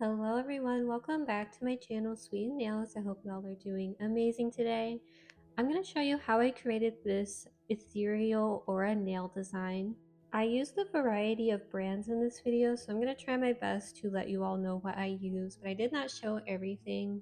Hello everyone, welcome back to my channel Sweet Nails. I hope y'all are doing amazing today. I'm going to show you how I created this ethereal aura nail design. I used a variety of brands in this video, so I'm going to try my best to let you all know what I use, but I did not show everything.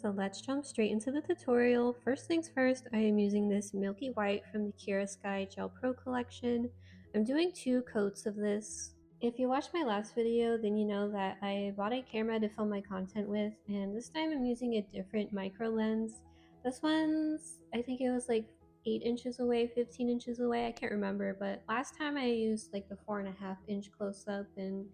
So let's jump straight into the tutorial. First things first, I am using this Milky White from the Kira Sky Gel Pro collection. I'm doing 2 coats of this. If you watched my last video, then you know that I bought a camera to film my content with, and this time I'm using a different micro lens. This one's, I think it was like 8 inches away, 15 inches away, I can't remember, but last time I used like the 4.5-inch close-up, and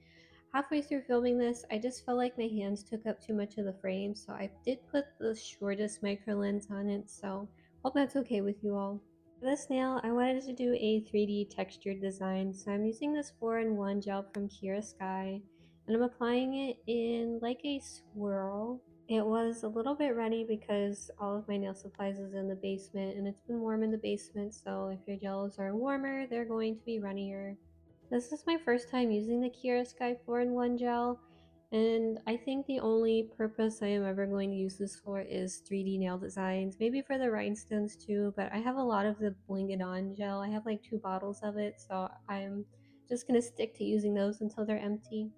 halfway through filming this, I just felt like my hands took up too much of the frame, so I did put the shortest micro lens on it, so hope that's okay with you all. For this nail, I wanted to do a 3D textured design, so I'm using this 4-in-1 gel from Kira Sky, and I'm applying it in like a swirl. It was a little bit runny because all of my nail supplies is in the basement, and it's been warm in the basement, so if your gels are warmer, they're going to be runnier. This is my first time using the Kira Sky 4-in-1 gel, and I think the only purpose I am ever going to use this for is 3D nail designs, maybe for the rhinestones too, but I have a lot of the Bling It On gel. I have like 2 bottles of it, so I'm just going to stick to using those until they're empty.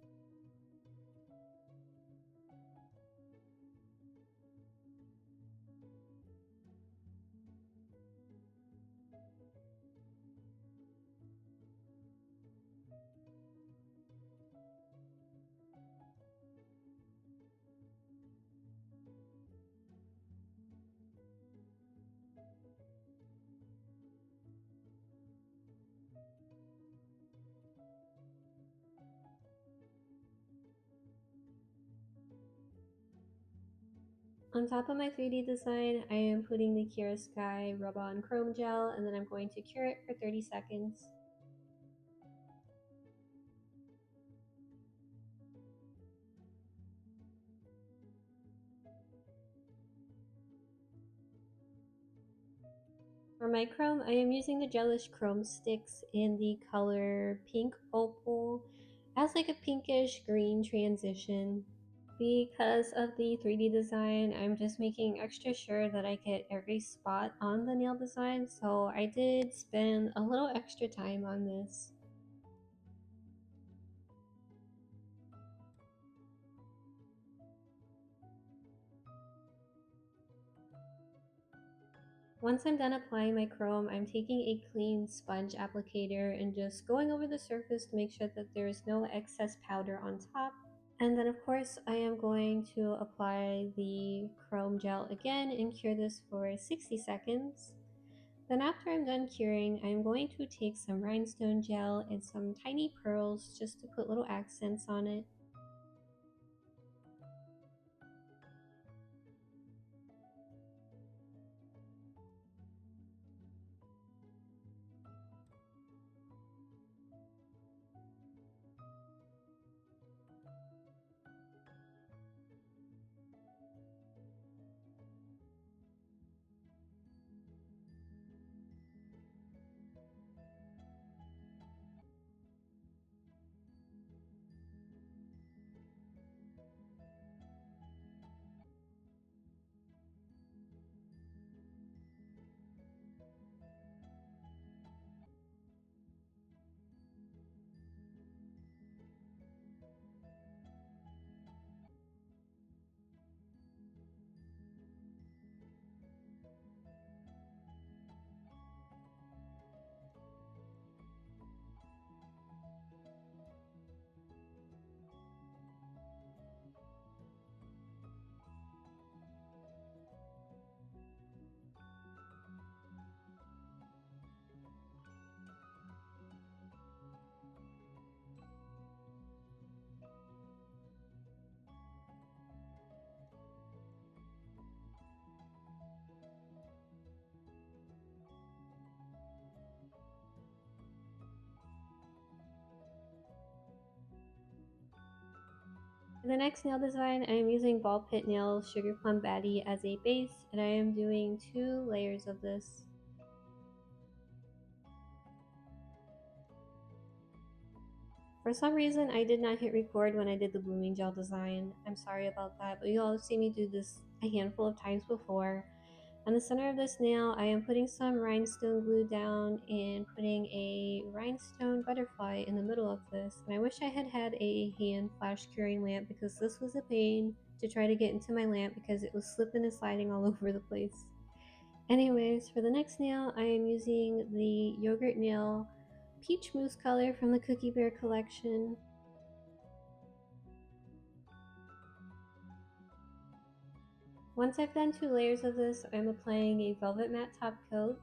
On top of my 3D design, I am putting the Kira Sky Rub-On Chrome Gel, and then I'm going to cure it for 30 seconds. For my chrome, I am using the Gelish Chrome Sticks in the color Pink Opal. It has like a pinkish green transition. Because of the 3D design, I'm just making extra sure that I get every spot on the nail design, so I did spend a little extra time on this. Once I'm done applying my chrome, I'm taking a clean sponge applicator and just going over the surface to make sure that there is no excess powder on top. And then of course I am going to apply the chrome gel again and cure this for 60 seconds. Then after I'm done curing, I'm going to take some rhinestone gel and some tiny pearls just to put little accents on it. For the next nail design, I am using Ball Pit Nail Sugar Plum Batty as a base, and I am doing 2 layers of this. For some reason, I did not hit record when I did the blooming gel design. I'm sorry about that, but you all have seen me do this a handful of times before. On the center of this nail, I am putting some rhinestone glue down and putting a rhinestone butterfly in the middle of this. And I wish I had had a hand flash curing lamp because this was a pain to try to get into my lamp because it was slipping and sliding all over the place. Anyways, for the next nail, I am using the yogurt nail peach mousse color from the Cookie Bear collection. Once I've done 2 layers of this, I'm applying a velvet matte top coat.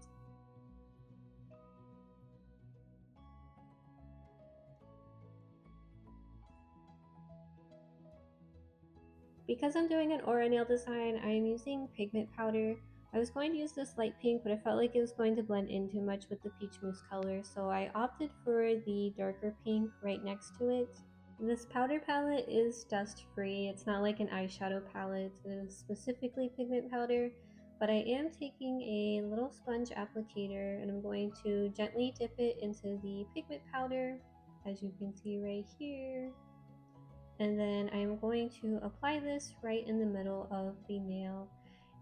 Because I'm doing an aura nail design, I am using pigment powder. I was going to use this light pink, but I felt like it was going to blend in too much with the peach mousse color, so I opted for the darker pink right next to it. This powder palette is dust free. It's not like an eyeshadow palette. It is specifically pigment powder, but I am taking a little sponge applicator and I'm going to gently dip it into the pigment powder, as you can see right here. And then I'm going to apply this right in the middle of the nail.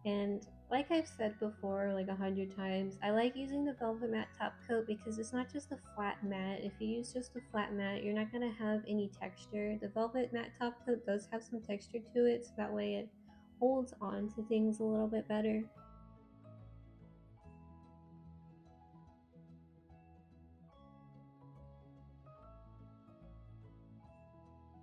And like I've said before like 100 times, I like using the velvet matte top coat because it's not just a flat matte. If you use just a flat matte, you're not going to have any texture. The velvet matte top coat does have some texture to it, so that way it holds on to things a little bit better.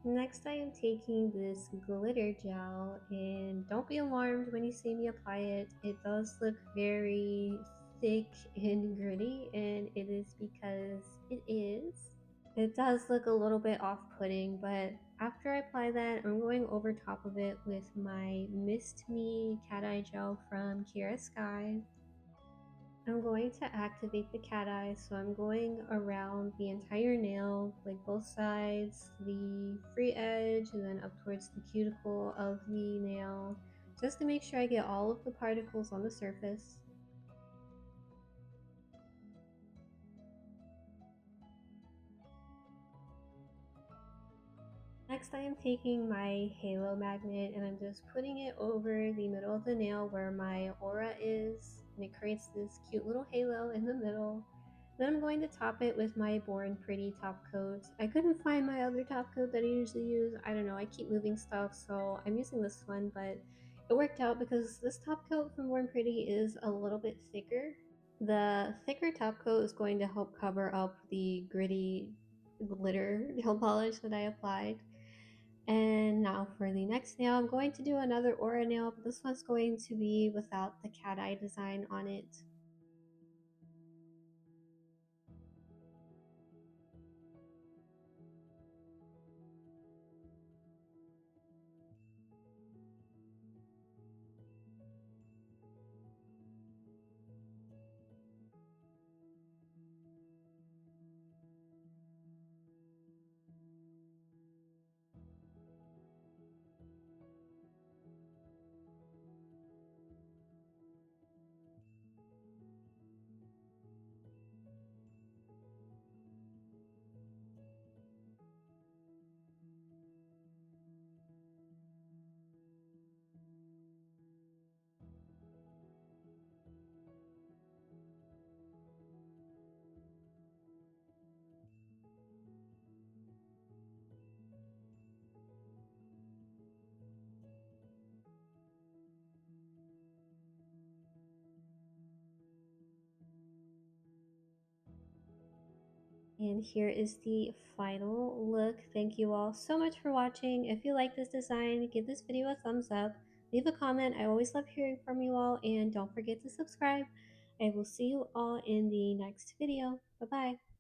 Next, I am taking this glitter gel, and don't be alarmed when you see me apply it. It does look very thick and gritty, and it is because it is. It does look a little bit off-putting, but after I apply that, I'm going over top of it with my Mist Me Cat Eye Gel from Kira Sky. I'm going to activate the cat eye, so I'm going around the entire nail, like both sides, the free edge, and then up towards the cuticle of the nail, just to make sure I get all of the particles on the surface. Next, I am taking my halo magnet and I'm just putting it over the middle of the nail where my aura is, and it creates this cute little halo in the middle. Then I'm going to top it with my Born Pretty top coat. I couldn't find my other top coat that I usually use. I don't know, I keep moving stuff, so I'm using this one, but it worked out because this top coat from Born Pretty is a little bit thicker. The thicker top coat is going to help cover up the gritty glitter nail polish that I applied. And now for the next nail, I'm going to do another aura nail, but this one's going to be without the cat eye design on it. And here is the final look. Thank you all so much for watching. If you like this design, give this video a thumbs up. Leave a comment. I always love hearing from you all. And don't forget to subscribe. I will see you all in the next video. Bye-bye.